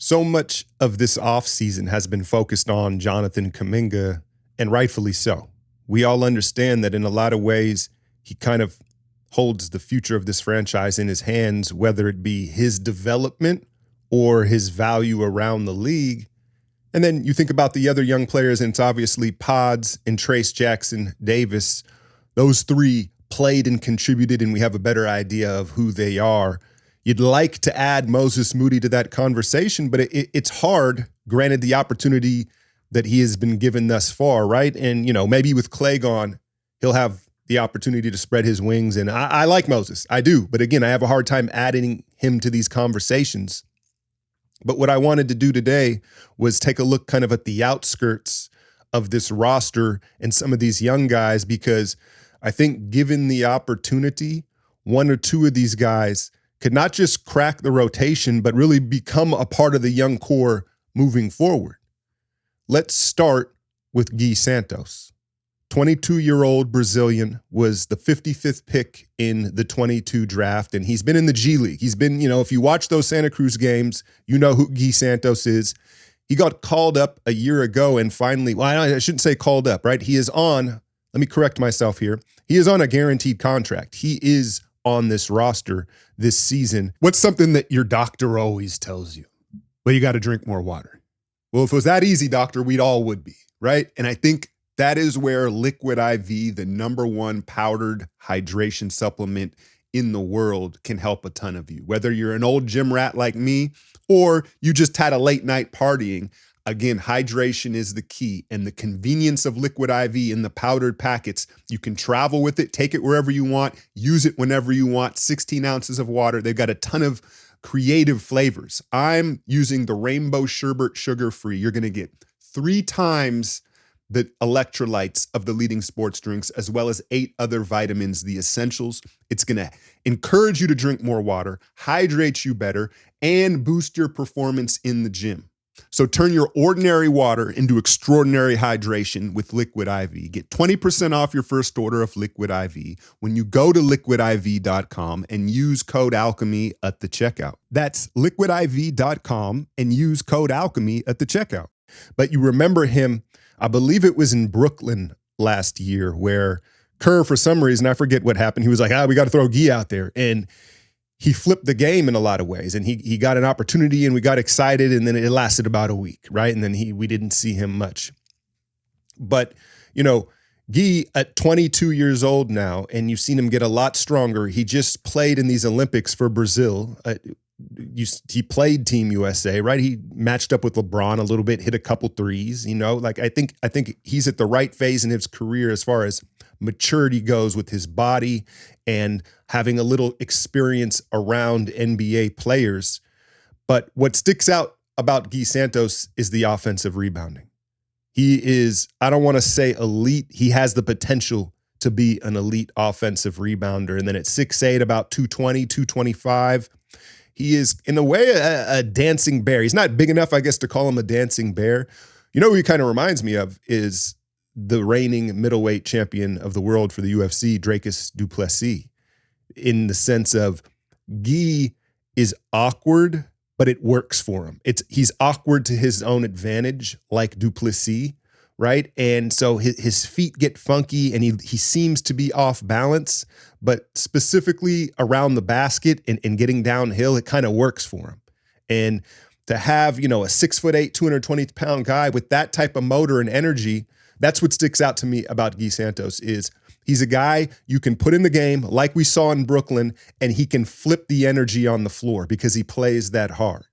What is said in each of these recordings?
So much of this offseason has been focused on Jonathan Kuminga, and rightfully so. We all understand that in a lot of ways, he kind of holds the future of this franchise in his hands, whether it be his development or his value around the league. And then you think about the other young players, and it's obviously Pods and Trace Jackson Davis. Those three played and contributed, and we have a better idea of who they are. You'd like to add Moses Moody to that conversation, but it's hard, granted the opportunity that he has been given thus far, right? And, maybe with Clay gone, he'll have the opportunity to spread his wings. And I like Moses. I do. But again, I have a hard time adding him to these conversations. But what I wanted to do today was take a look kind of at the outskirts of this roster and some of these young guys, because I think given the opportunity, one or two of these guys could not just crack the rotation, but really become a part of the young core moving forward. Let's start with Gui Santos. 22-year-old Brazilian, was the 55th pick in the 22 draft, and he's been in the G League. He's been, if you watch those Santa Cruz games, you know who Gui Santos is. He got called up a year ago and finally, I shouldn't say called up, right? He is on, let me correct myself here. He is on a guaranteed contract. He is on this roster this season. What's something that your doctor always tells you? Well, you got to drink more water. Well, if it was that easy, doctor, we'd all would be, right? And I think that is where Liquid IV, the #1 powdered hydration supplement in the world, can help a ton of you. Whether you're an old gym rat like me or you just had a late night partying, again, hydration is the key. And the convenience of Liquid IV in the powdered packets, you can travel with it, take it wherever you want, use it whenever you want, 16 ounces of water. They've got a ton of creative flavors. I'm using the Rainbow Sherbet sugar-free. You're going to get 3 times the electrolytes of the leading sports drinks, as well as 8 other vitamins, the essentials. It's going to encourage you to drink more water, hydrate you better, and boost your performance in the gym. So turn your ordinary water into extraordinary hydration with Liquid IV. Get 20% off your first order of Liquid IV when you go to liquidiv.com and use code alchemy at the checkout. That's liquidiv.com and use code alchemy at the checkout. But you remember him, I believe it was in Brooklyn last year, where Kerr, for some reason, I forget what happened. He was like, we got to throw Gui out there. And he flipped the game in a lot of ways. And he got an opportunity and we got excited, and then it lasted about a week, right? And then we didn't see him much. But, Gui at 22 years old now, and you've seen him get a lot stronger. He just played in these Olympics for Brazil. He played Team USA, right? He matched up with LeBron a little bit, hit a couple threes, I think he's at the right phase in his career as far as maturity goes with his body and having a little experience around NBA players. But what sticks out about Gui Santos is the offensive rebounding. He is, I don't want to say elite. He has the potential to be an elite offensive rebounder. And then at 6'8", about 220, 225, he is, in a way, a dancing bear. He's not big enough, I guess, to call him a dancing bear. Who he kind of reminds me of is the reigning middleweight champion of the world for the UFC, Dracus du Plessis, in the sense of Gui is awkward, but it works for him. He's awkward to his own advantage, like du Plessis, right? And so his feet get funky and he seems to be off balance, but specifically around the basket and getting downhill, it kind of works for him. And to have, a 6'8", 220-pound guy with that type of motor and energy, that's what sticks out to me about Gui Santos is he's a guy you can put in the game like we saw in Brooklyn, and he can flip the energy on the floor because he plays that hard.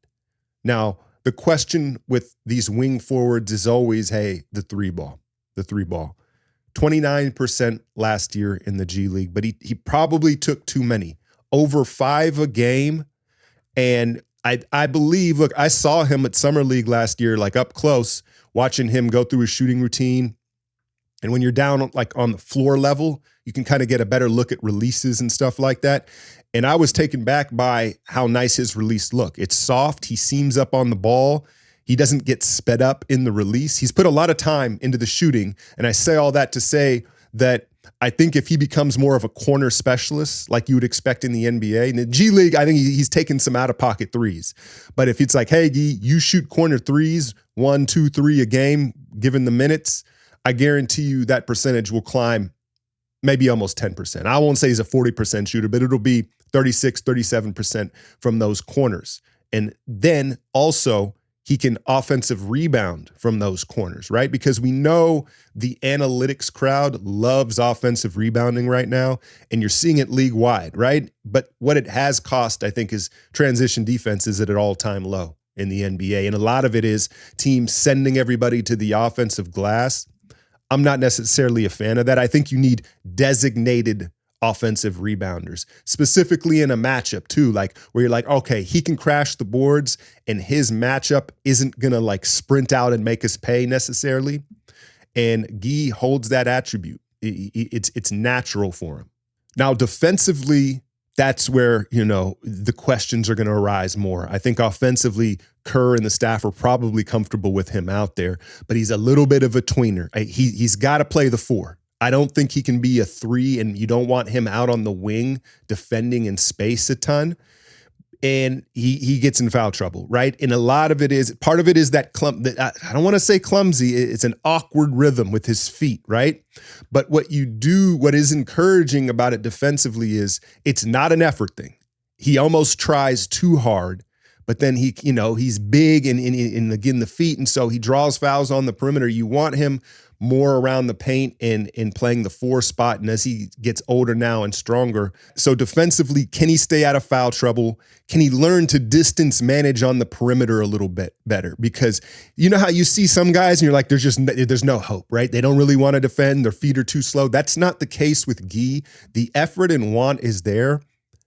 Now, the question with these wing forwards is always, the three ball. 29% last year in the G League, but he probably took too many. Over 5 a game. And I believe, look, I saw him at Summer League last year, like up close, watching him go through his shooting routine. And when you're down like on the floor level, you can kind of get a better look at releases and stuff like that. And I was taken back by how nice his release look. It's soft. He seams up on the ball. He doesn't get sped up in the release. He's put a lot of time into the shooting. And I say all that to say that I think if he becomes more of a corner specialist, like you would expect in the NBA, in the G League, I think he's taking some out-of-pocket threes. But if it's like, hey, Gee, you shoot corner threes, 1, 2, 3 a game, given the minutes, I guarantee you that percentage will climb maybe almost 10%. I won't say he's a 40% shooter, but it'll be 36, 37% from those corners. And then also, he can offensive rebound from those corners, right? Because we know the analytics crowd loves offensive rebounding right now, and you're seeing it league-wide, right? But what it has cost, I think, is transition defense is at an all-time low in the NBA. And a lot of it is teams sending everybody to the offensive glass. I'm not necessarily a fan of that. I think you need designated offensive rebounders, specifically in a matchup too, like where you're like, okay, he can crash the boards and his matchup isn't going to like sprint out and make us pay necessarily. And Guy holds that attribute. It's natural for him. Now, defensively, that's where, the questions are going to arise more. I think offensively, Kerr and the staff are probably comfortable with him out there, but he's a little bit of a tweener. He's got to play the 4. I don't think he can be a 3, and you don't want him out on the wing defending in space a ton. And he gets in foul trouble, right? And a lot of it is, part of it is that I don't want to say clumsy, it's an awkward rhythm with his feet, right? But what is encouraging about it defensively is it's not an effort thing. He almost tries too hard, but then he's big and again, the feet, and so he draws fouls on the perimeter. You want him more around the paint and playing the 4 spot. And as he gets older now and stronger. So defensively, can he stay out of foul trouble? Can he learn to distance manage on the perimeter a little bit better? Because you know how you see some guys and you're like, there's no hope, right? They don't really want to defend. Their feet are too slow. That's not the case with Guy. The effort and want is there.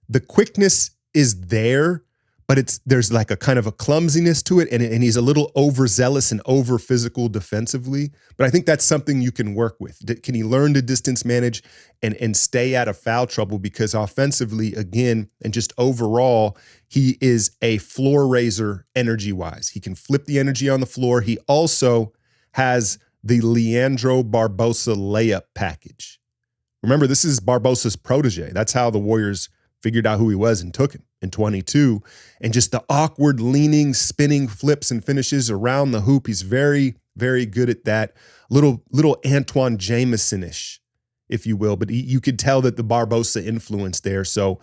The quickness is there, but there's like a kind of a clumsiness to it, and he's a little overzealous and over physical defensively. But I think that's something you can work with. Can he learn to distance manage and stay out of foul trouble? Because offensively, again, and just overall, he is a floor raiser energy-wise. He can flip the energy on the floor. He also has the Leandro Barbosa layup package. Remember, this is Barbosa's protege. That's how the Warriors figured out who he was and took him in 22. And just the awkward leaning, spinning flips and finishes around the hoop. He's very, very good at that. Little Antoine Jameson-ish, if you will. But you could tell that the Barbosa influence there. So,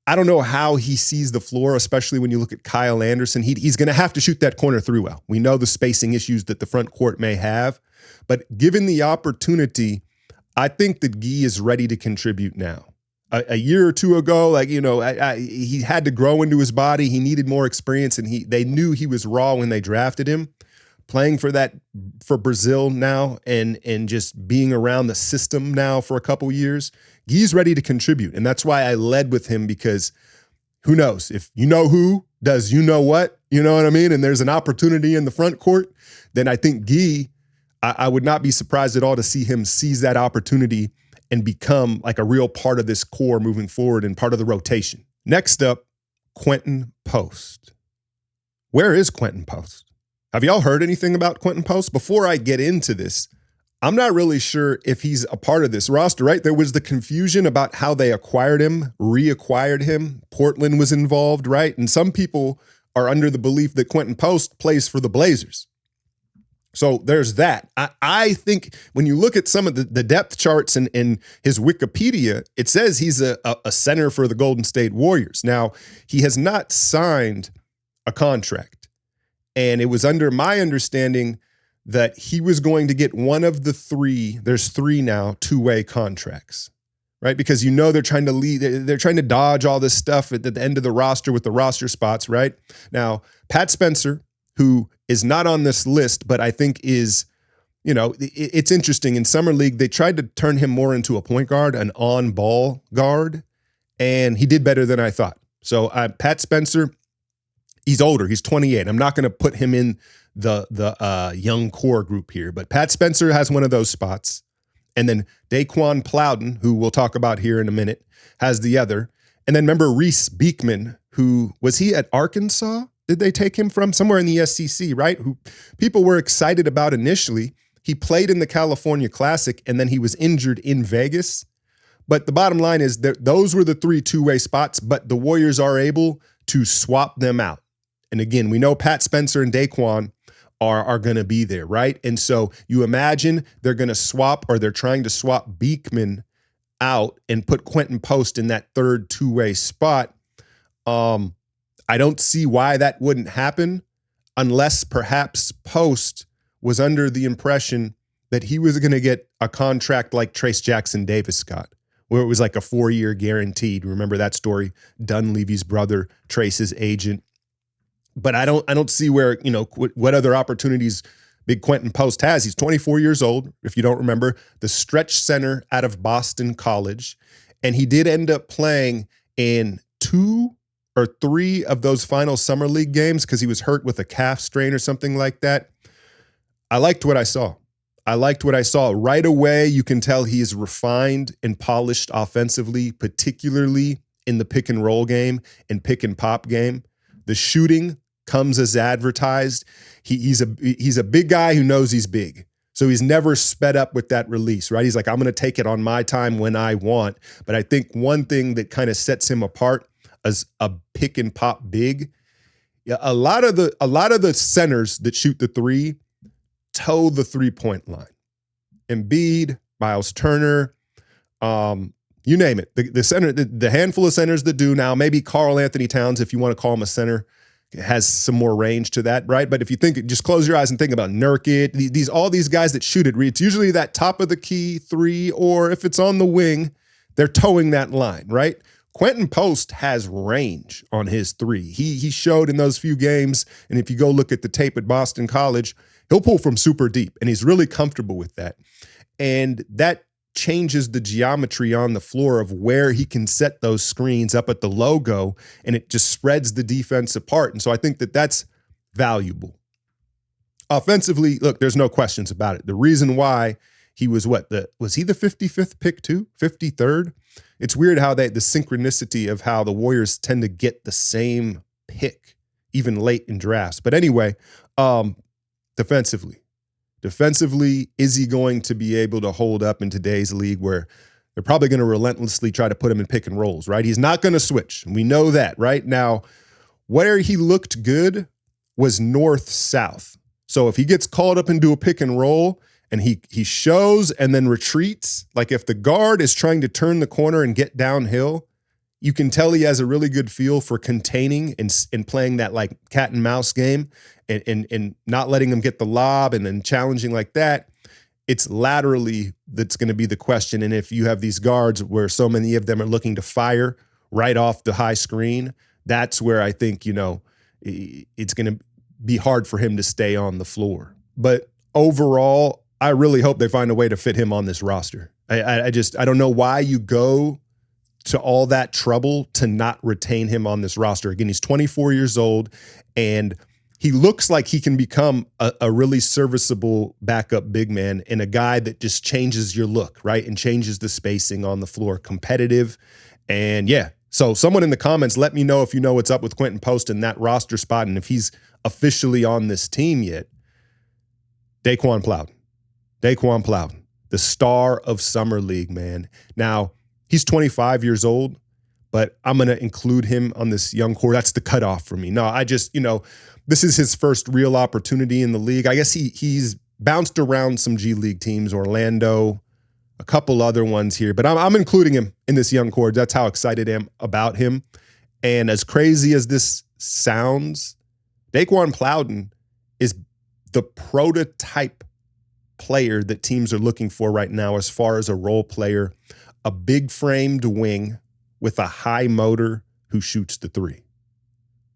I don't know how he sees the floor, especially when you look at Kyle Anderson. He's going to have to shoot that corner 3 well. We know the spacing issues that the front court may have. But given the opportunity, I think that Guy is ready to contribute now. A year or 2 ago, he had to grow into his body. He needed more experience, and they knew he was raw when they drafted him. Playing for Brazil now and just being around the system now for a couple years, Guy's ready to contribute. And that's why I led with him, because who knows? If you know who does you know what, you know what I mean? And there's an opportunity in the front court, then I think Guy, I would not be surprised at all to see him seize that opportunity and become like a real part of this core moving forward and part of the rotation. Next up, Quentin Post. Where is Quentin Post? Have y'all heard anything about Quentin Post? Before I get into this, I'm not really sure if he's a part of this roster, right? There was the confusion about how they acquired him, reacquired him. Portland was involved, right? And some people are under the belief that Quentin Post plays for the Blazers. So there's that. I think when you look at some of the depth charts in his Wikipedia, it says he's a center for the Golden State Warriors. Now, he has not signed a contract. And it was under my understanding that he was going to get one of the 3, there's 3 now, 2-way contracts, right? Because they're trying to lead, they're trying to dodge all this stuff at the end of the roster with the roster spots, right? Now, Pat Spencer, who is not on this list, but I think is, it's interesting. In Summer League, they tried to turn him more into a point guard, an on-ball guard, and he did better than I thought. So Pat Spencer, he's older. He's 28. I'm not going to put him in the young core group here, but Pat Spencer has one of those spots. And then Daquan Plowden, who we'll talk about here in a minute, has the other. And then remember Reese Beekman, who was he at Arkansas? Did they take him from somewhere in the SEC, right? Who people were excited about initially. He played in the California Classic, and then he was injured in Vegas. But the bottom line is that those were the 3 two-way spots, but the Warriors are able to swap them out. And again, we know Pat Spencer and Daquan are going to be there, right? And so you imagine they're going to swap, or they're trying to swap Beekman out and put Quentin Post in that third two-way spot. I don't see why that wouldn't happen unless perhaps Post was under the impression that he was going to get a contract like Trace Jackson Davis got, where it was like a 4-year guaranteed. Remember that story? Dunleavy's brother, Trace's agent. But I don't see where, what other opportunities Big Quentin Post has. He's 24 years old, if you don't remember, the stretch center out of Boston College. And he did end up playing in 2 or 3 of those final summer league games because he was hurt with a calf strain or something like that. I liked what I saw. Right away. You can tell he is refined and polished offensively, particularly in the pick and roll game and pick and pop game. The shooting comes as advertised. He's a big guy who knows he's big. So he's never sped up with that release, right? He's like, I'm going to take it on my time when I want. But I think one thing that kind of sets him apart as a pick and pop big, a lot of the centers that shoot the three toe the 3-point line. Embiid, Miles Turner, you name it. The center, the handful of centers that do now, maybe Karl Anthony Towns, if you want to call him a center, has some more range to that, right? But if you think, just close your eyes and think about Nurkic, all these guys that shoot it, it's usually that top of the key 3, or if it's on the wing, they're towing that line, right? Quentin Post has range on his 3. He showed in those few games, and if you go look at the tape at Boston College, he'll pull from super deep, and he's really comfortable with that. And that changes the geometry on the floor of where he can set those screens up at the logo, and it just spreads the defense apart. And so I think that that's valuable. Offensively, look, there's no questions about it. The reason why he was was he the 55th pick too? 53rd? It's weird how the synchronicity of how the Warriors tend to get the same pick even late in drafts. But anyway, defensively, is he going to be able to hold up in today's league where they're probably going to relentlessly try to put him in pick and rolls, right? He's not going to switch. We know that, right? Now, where he looked good was north-south. So if he gets called up into a pick and roll and he shows and then retreats, like if the guard is trying to turn the corner and get downhill, you can tell he has a really good feel for containing and playing that like cat and mouse game and not letting them get the lob and then challenging like that. It's laterally that's going to be the question. And if you have these guards where so many of them are looking to fire right off the high screen, that's where I think, it's going to be hard for him to stay on the floor. But overall, I really hope they find a way to fit him on this roster. I don't know why you go to all that trouble to not retain him on this roster. Again, he's 24 years old, and he looks like he can become a really serviceable backup big man and a guy that just changes your look, right? And changes the spacing on the floor, competitive. And yeah, so someone in the comments, let me know if you know what's up with Quentin Post in that roster spot and if he's officially on this team yet. Daquan Plowden, the star of Summer League, man. Now, he's 25 years old, but I'm going to include him on this young core. That's the cutoff for me. No, I just, this is his first real opportunity in the league. I guess he's bounced around some G League teams, Orlando, a couple other ones here, but I'm including him in this young core. That's how excited I am about him. And as crazy as this sounds, Daquan Plowden is the prototype player that teams are looking for right now as far as a role player, a big framed wing with a high motor who shoots the 3.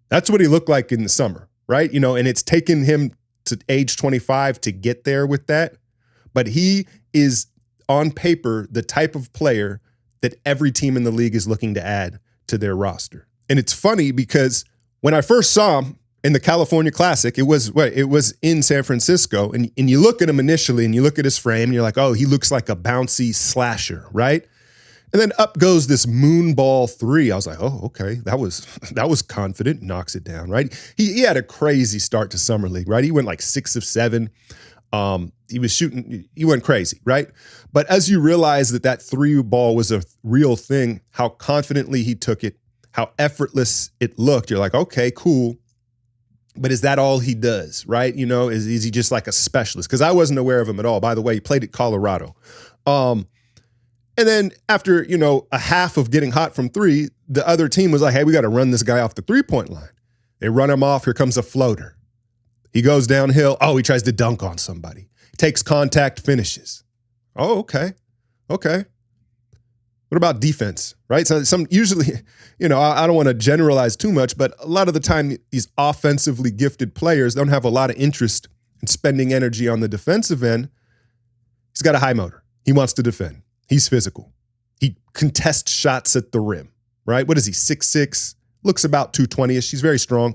That's what he looked like in the summer, right? And it's taken him to age 25 to get there with that. But he is on paper the type of player that every team in the league is looking to add to their roster. And it's funny because when I first saw him in the California Classic, it was in San Francisco, and you look at him initially and you look at his frame and you're like, oh, he looks like a bouncy slasher, right? And then up goes this moonball 3. I was like, oh, okay, that was confident, knocks it down, right? He had a crazy start to Summer League, right? He went like 6 of 7. He was shooting, he went crazy, right? But as you realize that three ball was a real thing, how confidently he took it, how effortless it looked, you're like, okay, cool. But is that all he does, right? You know, is he just like a specialist? Because I wasn't aware of him at all. By the way, he played at Colorado. And then after, you know, a half of getting hot from three, the other team was like, hey, we got to run this guy off the three-point line. They run him off. Here comes a floater. He goes downhill. Oh, he tries to dunk on somebody. Takes contact, finishes. Oh, okay. Okay. What about defense, right? So some usually, you know, I don't want to generalize too much, but a lot of the time these offensively gifted players don't have a lot of interest in spending energy on the defensive end. He's got a high motor. He wants to defend. He's physical. He contests shots at the rim, right? What is he, 6'6"? Looks about 220-ish. He's very strong.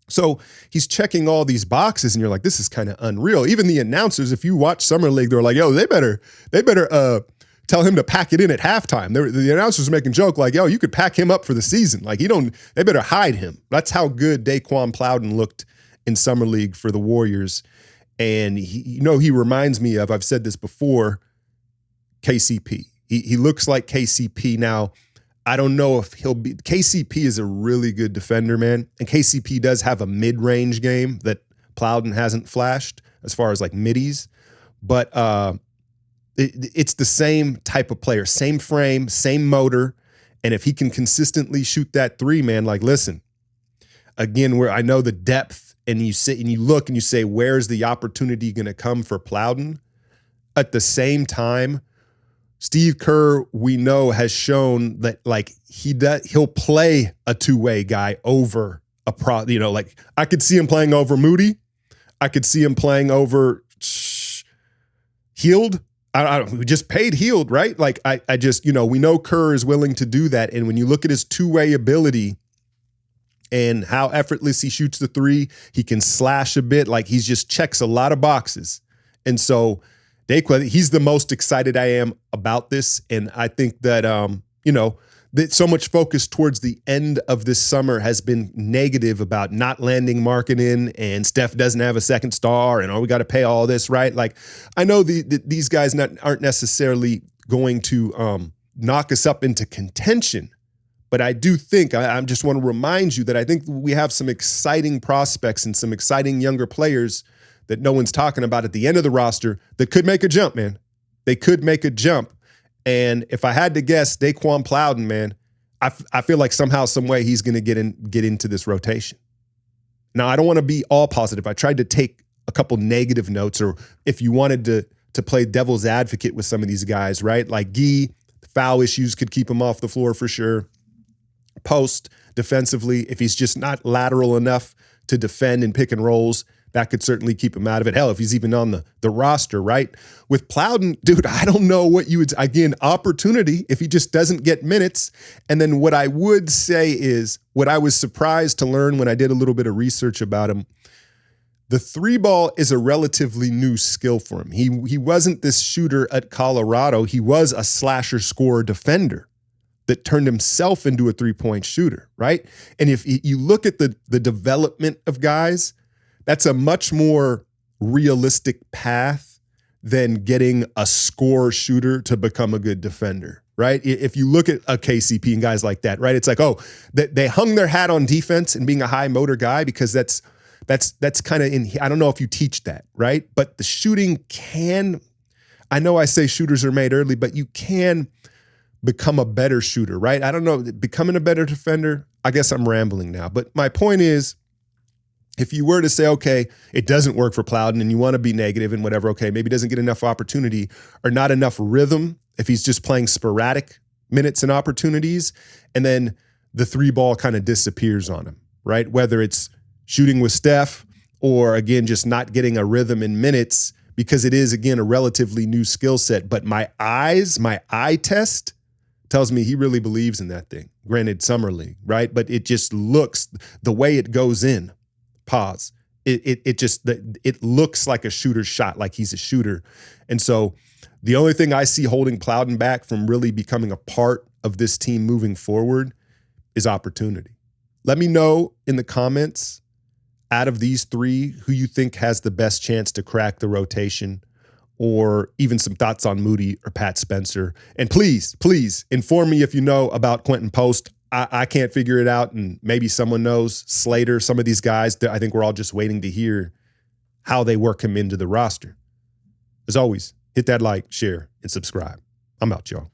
So he's checking all these boxes, and you're like, this is kind of unreal. Even the announcers, if you watch Summer League, they're like, yo, they better tell him to pack it in at halftime. The announcers making joke like, yo, you could pack him up for the season. Like they better hide him. That's how good Daquan Plowden looked in Summer League for the Warriors. And he reminds me of, I've said this before, KCP. He looks like KCP. Now, I don't know if KCP is a really good defender, man. And KCP does have a mid-range game that Plowden hasn't flashed as far as like middies. But it's the same type of player, same frame, same motor. And if he can consistently shoot that three, man, like, listen, again, where I know the depth, and you sit and you look and you say, where's the opportunity going to come for Plowden? At the same time, Steve Kerr, we know, has shown that like he'll play a two-way guy over like I could see him playing over Moody. I could see him playing over Hield. We just paid Hield, right? Like I just, we know Kerr is willing to do that. And when you look at his two-way ability and how effortless he shoots the three, he can slash a bit. Like he's just checks a lot of boxes. And so Daquan, he's the most excited I am about this. And I think that, that so much focus towards the end of this summer has been negative about not landing Markkanen, and Steph doesn't have a second star, and we got to pay all this, right? Like, I know these guys aren't necessarily going to knock us up into contention, but I do think, I just want to remind you that I think we have some exciting prospects and some exciting younger players that no one's talking about at the end of the roster that could make a jump, man. They could make a jump. And if I had to guess, Daquan Plowden, man, I feel like somehow, some way he's going to get into this rotation. Now, I don't want to be all positive. I tried to take a couple negative notes, or if you wanted to play devil's advocate with some of these guys, right? Like Gee, foul issues could keep him off the floor for sure. Post, defensively, if he's just not lateral enough to defend in pick and rolls, that could certainly keep him out of it. Hell, if he's even on the roster, right? With Plowden, dude, I don't know what you would, again, opportunity if he just doesn't get minutes. And then what I would say is, what I was surprised to learn when I did a little bit of research about him, the three ball is a relatively new skill for him. He wasn't this shooter at Colorado. He was a slasher scorer defender that turned himself into a three-point shooter, right? And if you look at the development of guys, that's a much more realistic path than getting a score shooter to become a good defender, right? If you look at a KCP and guys like that, right? It's like, oh, they hung their hat on defense and being a high motor guy because that's kind of in, I don't know if you teach that, right? But the shooting can, I know I say shooters are made early, but you can become a better shooter, right? I don't know, becoming a better defender, I guess I'm rambling now. But my point is, if you were to say, okay, it doesn't work for Plowden and you want to be negative and whatever, okay, maybe doesn't get enough opportunity or not enough rhythm if he's just playing sporadic minutes and opportunities, and then the three ball kind of disappears on him, right? Whether it's shooting with Steph or, again, just not getting a rhythm in minutes, because it is, again, a relatively new skill set. But my eye test tells me he really believes in that thing. Granted, summer league, right? But it just looks, the way it goes in, pause. It looks like a shooter's shot, like he's a shooter. And so the only thing I see holding Plowden back from really becoming a part of this team moving forward is opportunity. Let me know in the comments out of these three, who you think has the best chance to crack the rotation, or even some thoughts on Moody or Pat Spencer. And please inform me if you know about Quentin Post. I can't figure it out, and maybe someone knows. Slater, some of these guys, I think we're all just waiting to hear how they work him into the roster. As always, hit that like, share, and subscribe. I'm out, y'all.